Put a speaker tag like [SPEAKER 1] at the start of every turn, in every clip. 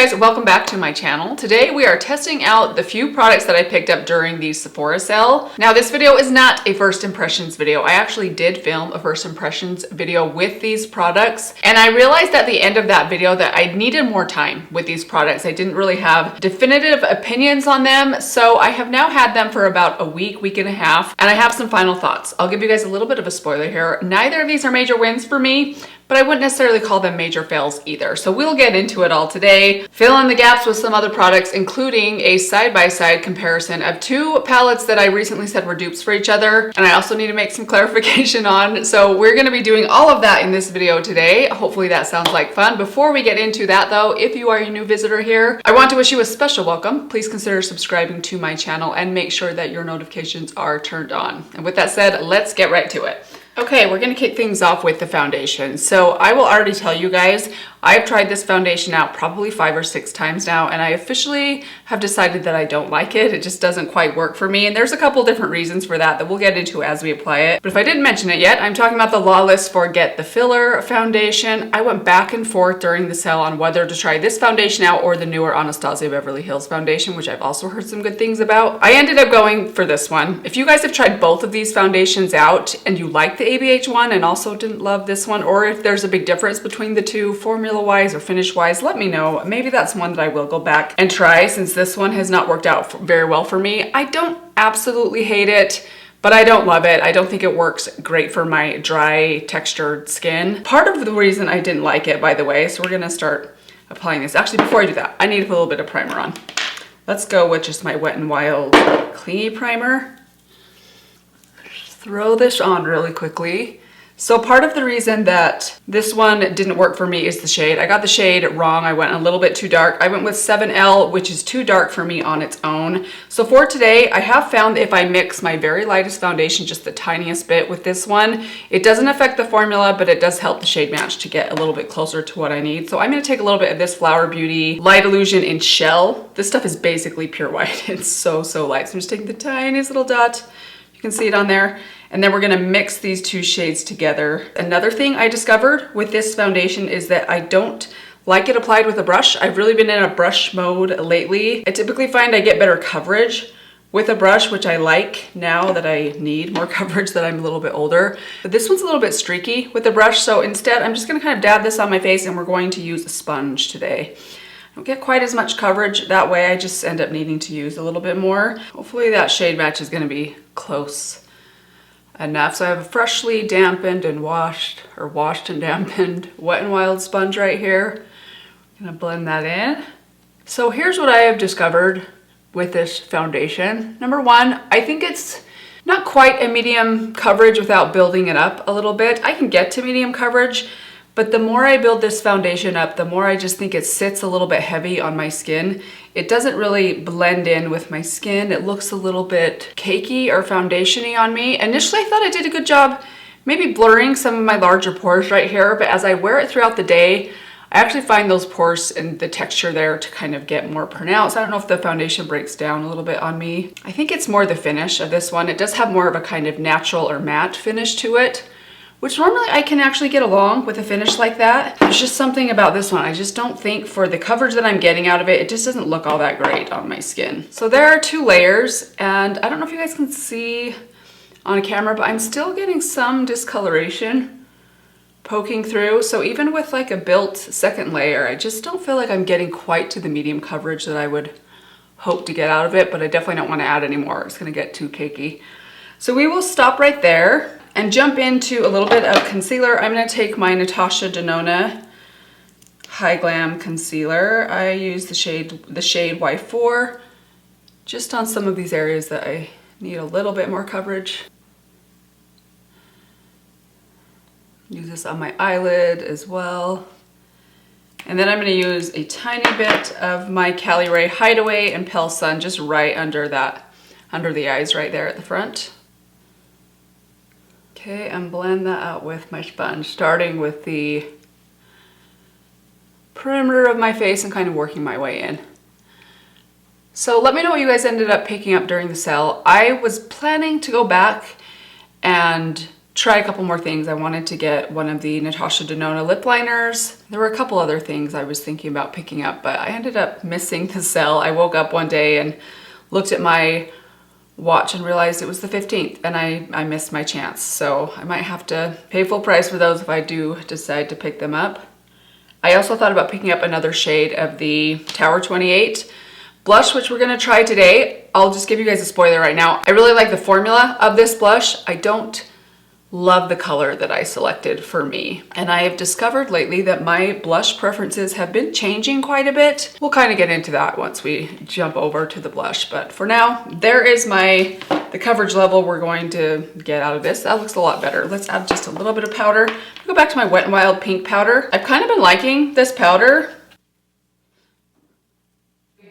[SPEAKER 1] guys, welcome back to my channel. Today we are testing out the few products that I picked up during the Sephora sale. Now this video is not a first impressions video. I actually did film a first impressions video with these products, and I realized at the end of that video that I needed more time with these products. I didn't really have definitive opinions on them, so I have now had them for about a week and a half, and I have some final thoughts. I'll give you guys a little bit of a spoiler here. Neither of these are major wins for me, but I wouldn't necessarily call them major fails either. So we'll get into it all today. Fill in the gaps with some other products, including a side-by-side comparison of two palettes that I recently said were dupes for each other, and I also need to make some clarification on. So we're gonna be doing all of that in this video today. Hopefully that sounds like fun. Before we get into that though, if you are a new visitor here, I want to wish you a special welcome. Please consider subscribing to my channel and make sure that your notifications are turned on. And with that said, let's get right to it. Okay, we're gonna kick things off with the foundation. So I will already tell you guys, I've tried this foundation out probably 5 or 6 times now, and I officially have decided that I don't like it. It just doesn't quite work for me, and there's a couple different reasons for that we'll get into as we apply it. But if I didn't mention it yet, I'm talking about the Lawless Forget the Filler foundation. I went back and forth during the sale on whether to try this foundation out or the newer Anastasia Beverly Hills foundation, which I've also heard some good things about. I ended up going for this one. If you guys have tried both of these foundations out and you like the ABH one and also didn't love this one, or if there's a big difference between the two formula-wise or finish-wise, let me know. Maybe that's one that I will go back and try, since this one has not worked out very well for me. I don't absolutely hate it, but I don't love it. I don't think it works great for my dry textured skin. Part of the reason I didn't like it, by the way, so we're gonna start applying this. Actually, before I do that, I need to put a little bit of primer on. Let's go with just my Wet n Wild Clingy primer. Throw this on really quickly. So part of the reason that this one didn't work for me is the shade. I got the shade wrong. I went a little bit too dark. I went with 7L, which is too dark for me on its own. So for today, I have found that if I mix my very lightest foundation just the tiniest bit with this one, it doesn't affect the formula, but it does help the shade match to get a little bit closer to what I need. So I'm gonna take a little bit of this Flower Beauty Light Illusion in Shell. This stuff is basically pure white. It's so light. So I'm just taking the tiniest little dot. You can see it on there. And then we're gonna mix these two shades together. Another thing I discovered with this foundation is that I don't like it applied with a brush. I've really been in a brush mode lately. I typically find I get better coverage with a brush, which I like now that I need more coverage, that I'm a little bit older. But this one's a little bit streaky with the brush, so instead I'm just gonna kind of dab this on my face, and we're going to use a sponge today. I don't get quite as much coverage that way. I just end up needing to use a little bit more. Hopefully that shade match is gonna be close enough. So I have a freshly dampened and washed and dampened Wet n Wild sponge right here. I'm gonna blend that in. So here's what I have discovered with this foundation. Number one, I think it's not quite a medium coverage without building it up a little bit. I can get to medium coverage, but the more I build this foundation up, the more I just think it sits a little bit heavy on my skin. It doesn't really blend in with my skin. It looks a little bit cakey or foundation-y on me. Initially, I thought I did a good job maybe blurring some of my larger pores right here, but as I wear it throughout the day, I actually find those pores and the texture there to kind of get more pronounced. I don't know if the foundation breaks down a little bit on me. I think it's more the finish of this one. It does have more of a kind of natural or matte finish to it, which normally I can actually get along with a finish like that. There's just something about this one. I just don't think, for the coverage that I'm getting out of it, it just doesn't look all that great on my skin. So there are 2 layers, and I don't know if you guys can see on camera, but I'm still getting some discoloration poking through. So even with like a built second layer, I just don't feel like I'm getting quite to the medium coverage that I would hope to get out of it, but I definitely don't want to add any more. It's gonna get too cakey. So we will stop right there and jump into a little bit of concealer. I'm gonna take my Natasha Denona High Glam Concealer. I use the shade Y4 just on some of these areas that I need a little bit more coverage. Use this on my eyelid as well. And then I'm gonna use a tiny bit of my Cali Ray Hideaway and Pale Sun just right under the eyes right there at the front. Okay, and blend that out with my sponge, starting with the perimeter of my face and kind of working my way in. So let me know what you guys ended up picking up during the sale. I was planning to go back and try a couple more things. I wanted to get one of the Natasha Denona lip liners. There were a couple other things I was thinking about picking up, but I ended up missing the sale. I woke up one day and looked at my watch and realized it was the 15th, and I missed my chance. So I might have to pay full price for those if I do decide to pick them up. I also thought about picking up another shade of the Tower 28 blush, which we're gonna try today. I'll just give you guys a spoiler right now. I really like the formula of this blush. I don't love the color that I selected for me. And I have discovered lately that my blush preferences have been changing quite a bit. We'll kind of get into that once we jump over to the blush. But for now, there is the coverage level we're going to get out of this. That looks a lot better. Let's add just a little bit of powder. Go back to my Wet n Wild pink powder. I've kind of been liking this powder.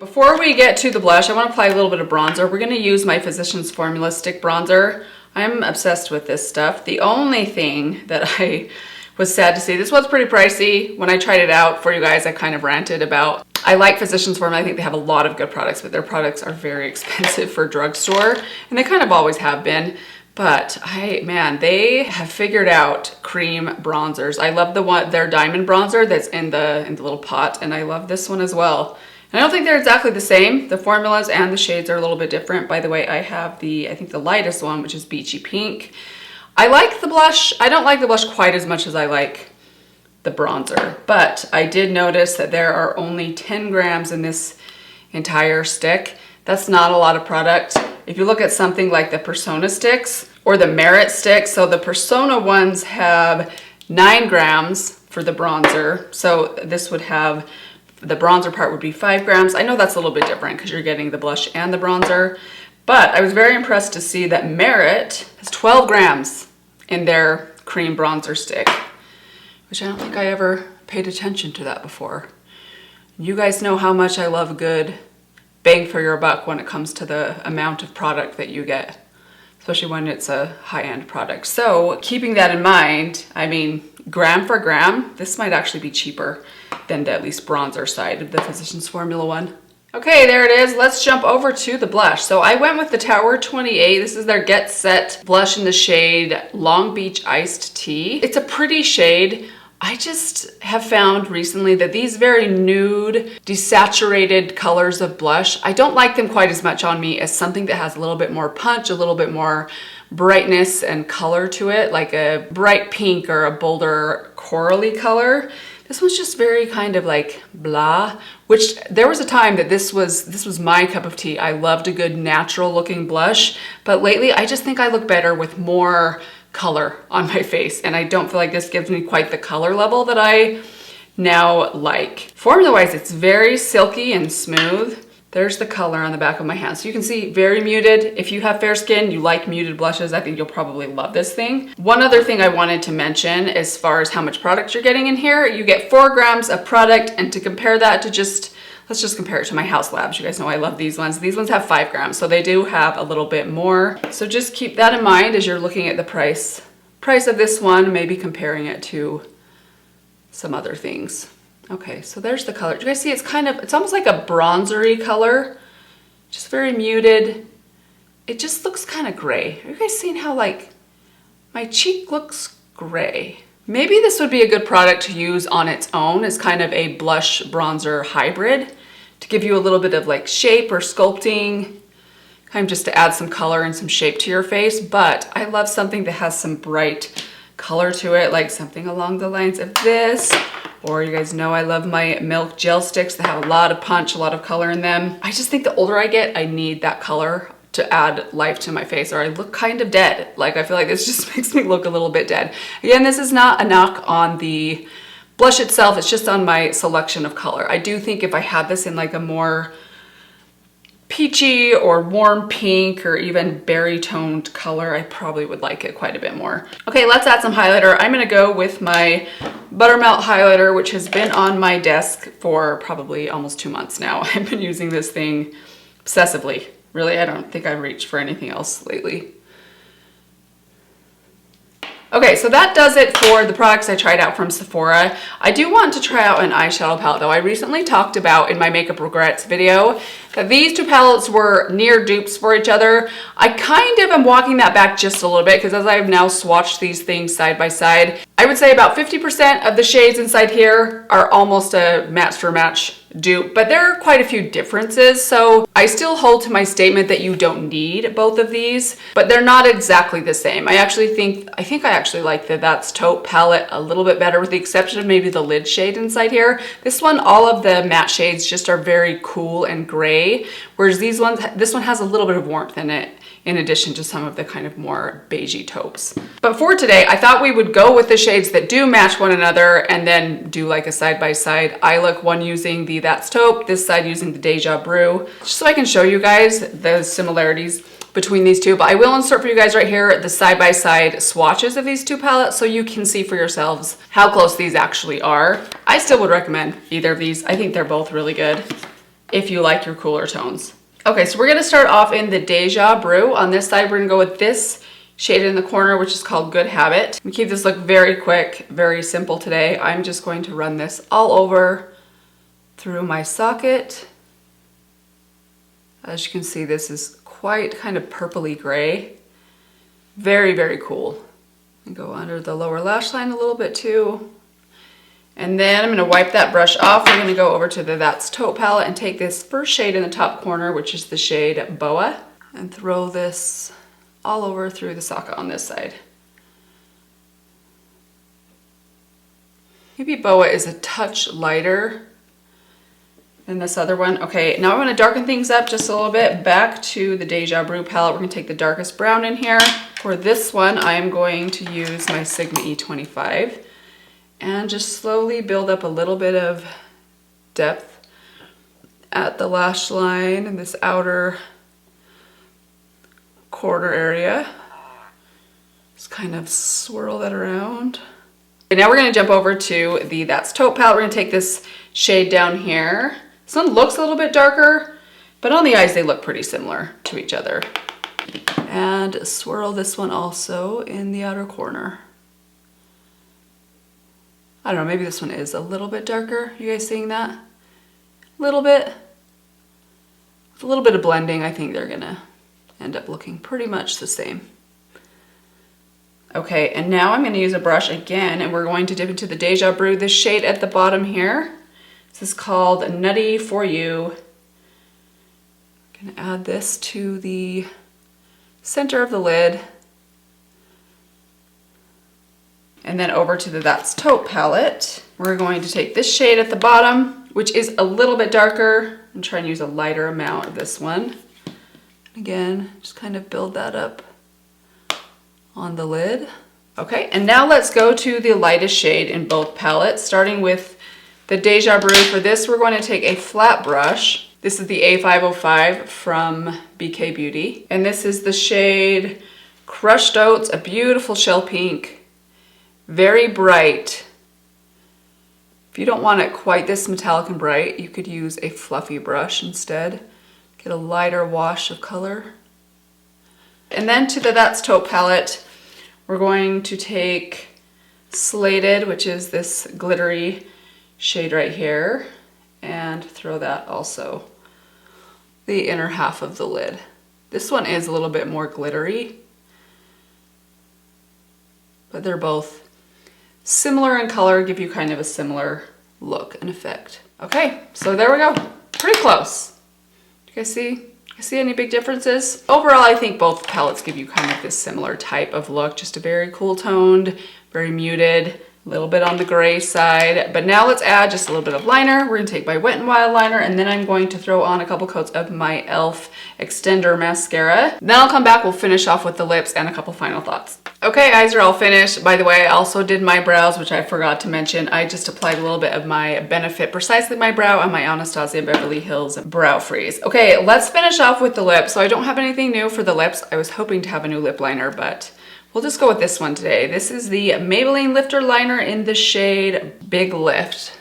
[SPEAKER 1] Before we get to the blush, I want to apply a little bit of bronzer. We're going to use my Physicians Formula Stick Bronzer. I'm obsessed with this stuff. The only thing that I was sad to see, this was pretty pricey. When I tried it out for you guys, I kind of ranted about, I like Physicians Formula. I think they have a lot of good products, but their products are very expensive for drugstore, and they kind of always have been. But man, they have figured out cream bronzers. I love their diamond bronzer that's in the little pot, and I love this one as well. I don't think they're exactly the same. The formulas and the shades are a little bit different. By the way, I have I think the lightest one, which is Beachy Pink. I like the blush. I don't like the blush quite as much as I like the bronzer, but I did notice that there are only 10 grams in this entire stick. That's not a lot of product. If you look at something like the Persona sticks or the Merit sticks, so the Persona ones have 9 grams for the bronzer. So this would have, the bronzer part would be 5 grams. I know that's a little bit different because you're getting the blush and the bronzer, but I was very impressed to see that Merit has 12 grams in their cream bronzer stick, which I don't think I ever paid attention to that before. You guys know how much I love good bang for your buck when it comes to the amount of product that you get, especially when it's a high-end product. So keeping that in mind, I mean, gram for gram, this might actually be cheaper than the at least bronzer side of the Physicians Formula one. Okay, there it is. Let's jump over to the blush. So I went with the Tower 28. This is their Get Set blush in the shade Long Beach Iced Tea. It's a pretty shade. I just have found recently that these very nude, desaturated colors of blush, I don't like them quite as much on me as something that has a little bit more punch, a little bit more brightness and color to it, like a bright pink or a bolder corally color. This one's just very kind of like blah, which there was a time that this was my cup of tea. I loved a good natural looking blush, but lately I just think I look better with more color on my face, and I don't feel like this gives me quite the color level that I now like. Formula wise, it's very silky and smooth. There's the color on the back of my hand. So you can see very muted. If you have fair skin, you like muted blushes, I think you'll probably love this thing. One other thing I wanted to mention as far as how much product you're getting in here, you get 4 grams of product, and to compare that to let's just compare it to my House Labs. You guys know I love these ones. These ones have 5 grams, so they do have a little bit more. So just keep that in mind as you're looking at the price of this one, maybe comparing it to some other things. Okay, so there's the color. Do you guys see? It's almost like a bronzery color, just very muted. It just looks kind of gray. Are you guys seeing how like my cheek looks gray? Maybe this would be a good product to use on its own as kind of a blush bronzer hybrid to give you a little bit of like shape or sculpting, kind of just to add some color and some shape to your face. But I love something that has some bright color to it, like something along the lines of this. Or you guys know I love my Milk Gel Sticks that have a lot of punch, a lot of color in them. I just think the older I get, I need that color to add life to my face, or I look kind of dead. Like I feel like this just makes me look a little bit dead. Again, this is not a knock on the blush itself, it's just on my selection of color. I do think if I had this in like a more peachy or warm pink or even berry toned color, I probably would like it quite a bit more. Okay, let's add some highlighter. I'm gonna go with my Buttermelt highlighter, which has been on my desk for probably almost 2 months now. I've been using this thing obsessively. Really, I don't think I've reached for anything else lately. Okay, so that does it for the products I tried out from Sephora. I do want to try out an eyeshadow palette though. I recently talked about in my makeup regrets video These two palettes were near dupes for each other. I kind of am walking that back just a little bit because as I've now swatched these things side by side, I would say about 50% of the shades inside here are almost a match for match dupe, but there are quite a few differences. So I still hold to my statement that you don't need both of these, but they're not exactly the same. I think I actually like the That's Taupe palette a little bit better with the exception of maybe the lid shade inside here. This one, all of the matte shades just are very cool and gray, whereas this one has a little bit of warmth in it, in addition to some of the kind of more beigey taupes. But for today, I thought we would go with the shades that do match one another and then do like a side-by-side eye look, one using the That's Taupe, this side using the Deja Brew, just so I can show you guys the similarities between these two. But I will insert for you guys right here the side-by-side swatches of these two palettes so you can see for yourselves how close these actually are. I still would recommend either of these. I think they're both really good if you like your cooler tones. Okay, so we're gonna start off in the Deja Brew. On this side, we're gonna go with this shade in the corner, which is called Good Habit. We keep this look very quick, very simple today. I'm just going to run this all over through my socket. As you can see, this is quite kind of purpley gray. Very, very cool. And go under the lower lash line a little bit too. And then I'm gonna wipe that brush off. We're gonna go over to the That's Taupe palette and take this first shade in the top corner, which is the shade Boa, and throw this all over through the socket on this side. Maybe Boa is a touch lighter than this other one. Okay, now I'm gonna darken things up just a little bit. Back to the Deja Brew palette. We're gonna take the darkest brown in here. For this one, I'm going to use my Sigma E25 and just slowly build up a little bit of depth at the lash line in this outer quarter area. Just kind of swirl that around. And now we're gonna jump over to the That's Taupe palette. We're gonna take this shade down here. This one looks a little bit darker, but on the eyes they look pretty similar to each other. And swirl this one also in the outer corner. I don't know, maybe this one is a little bit darker. You guys seeing that? A little bit. With a little bit of blending, I think they're gonna end up looking pretty much the same. Okay, and now I'm gonna use a brush again, and we're going to dip into the Deja Brew. This shade at the bottom here, this is called Nutty For You. I'm gonna add this to the center of the lid. And then over to the That's Taupe palette, we're going to take this shade at the bottom, which is a little bit darker, and try and use a lighter amount of this one. Again, just kind of build that up on the lid. Okay, and now let's go to the lightest shade in both palettes, starting with the Deja Brew. For this, we're going to take a flat brush. This is the A505 from BK Beauty. And this is the shade Crushed Oats, a beautiful shell pink. Very bright. If you don't want it quite this metallic and bright, you could use a fluffy brush instead. Get a lighter wash of color. And then to the That's Taupe palette, we're going to take Slated, which is this glittery shade right here, and throw that also the inner half of the lid. This one is a little bit more glittery, but they're both similar in color, give you kind of a similar look and effect. Okay, so there we go. Pretty close. Do you guys see any big differences? Overall, I think both palettes give you kind of this similar type of look, just a very cool toned, very muted, a little bit on the gray side. But now let's add just a little bit of liner. We're gonna take my Wet n Wild liner, and then I'm going to throw on a couple coats of my e.l.f. Extender Mascara. Then I'll come back, we'll finish off with the lips and a couple final thoughts. Okay, eyes are all finished. By the way, I also did my brows, which I forgot to mention. I just applied a little bit of my Benefit Precisely My Brow and my Anastasia Beverly Hills Brow Freeze. Okay, let's finish off with the lips. So I don't have anything new for the lips. I was hoping to have a new lip liner, but we'll just go with this one today. This is the Maybelline Lifter Liner in the shade Big Lift.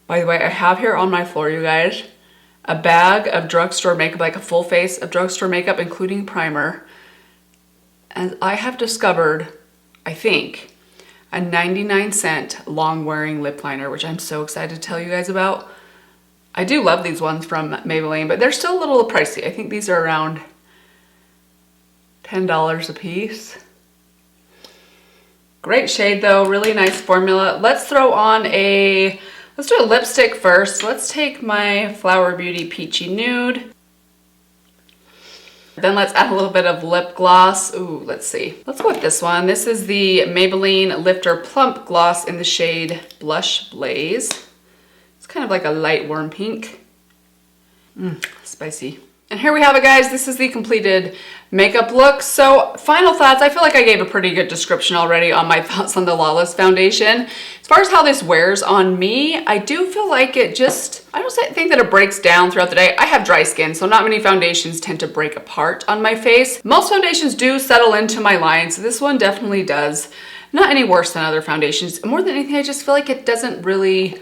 [SPEAKER 1] By the way, I have here on my floor, you guys, a bag of drugstore makeup, like a full face of drugstore makeup, including primer. And I have discovered, I think, a 99-cent long-wearing lip liner, which I'm so excited to tell you guys about. I do love these ones from Maybelline, but they're still a little pricey. I think these are around $10 a piece. Great shade though, really nice formula. Let's throw on let's do a lipstick first. Let's take my Flower Beauty Peachy Nude. Then let's add a little bit of lip gloss. Ooh, let's see. Let's go with this one. This is the Maybelline Lifter Plump Gloss in the shade Blush Blaze. It's kind of like a light warm pink. Spicy. And here we have it, guys. This is the completed makeup look. So final thoughts, I feel like I gave a pretty good description already on my thoughts on the Lawless foundation. As far as how this wears on me, I do feel like it just, I don't think that it breaks down throughout the day. I have dry skin, so not many foundations tend to break apart on my face. Most foundations do settle into my lines. This one definitely does. Not any worse than other foundations. More than anything, I just feel like it doesn't really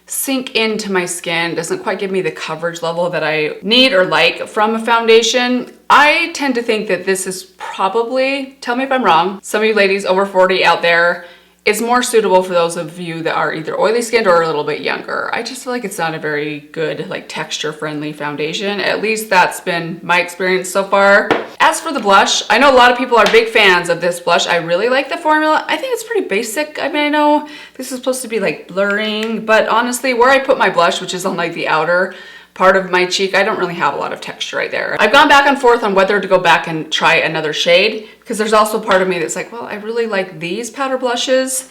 [SPEAKER 1] sink into my skin, doesn't quite give me the coverage level that I need or like from a foundation. I tend to think that this is probably, tell me if I'm wrong, some of you ladies over 40 out there, is more suitable for those of you that are either oily skinned or a little bit younger. I just feel like it's not a very good, like, texture friendly foundation. At least that's been my experience so far. As for the blush, I know a lot of people are big fans of this blush. I really like the formula. I think it's pretty basic. I mean, I know this is supposed to be like blurring, but honestly, where I put my blush, which is on like the outer part of my cheek, I don't really have a lot of texture right there. I've gone back and forth on whether to go back and try another shade, because there's also part of me that's like, well, I really like these powder blushes.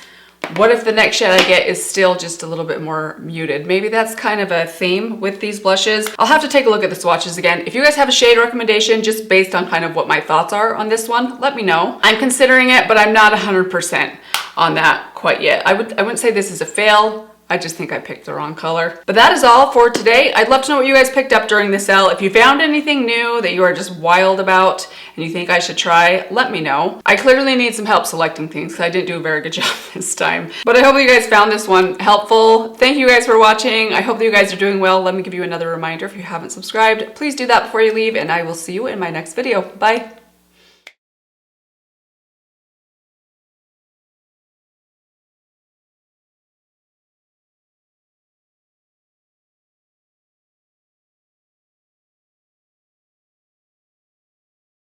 [SPEAKER 1] What if the next shade I get is still just a little bit more muted? Maybe that's kind of a theme with these blushes. I'll have to take a look at the swatches again. If you guys have a shade recommendation just based on kind of what my thoughts are on this one, let me know. I'm considering it, but I'm not 100% on that quite yet. I wouldn't say this is a fail. I just think I picked the wrong color. But that is all for today. I'd love to know what you guys picked up during the sale. If you found anything new that you are just wild about and you think I should try, let me know. I clearly need some help selecting things because I didn't do a very good job this time. But I hope you guys found this one helpful. Thank you guys for watching. I hope that you guys are doing well. Let me give you another reminder. If you haven't subscribed, please do that before you leave, and I will see you in my next video. Bye.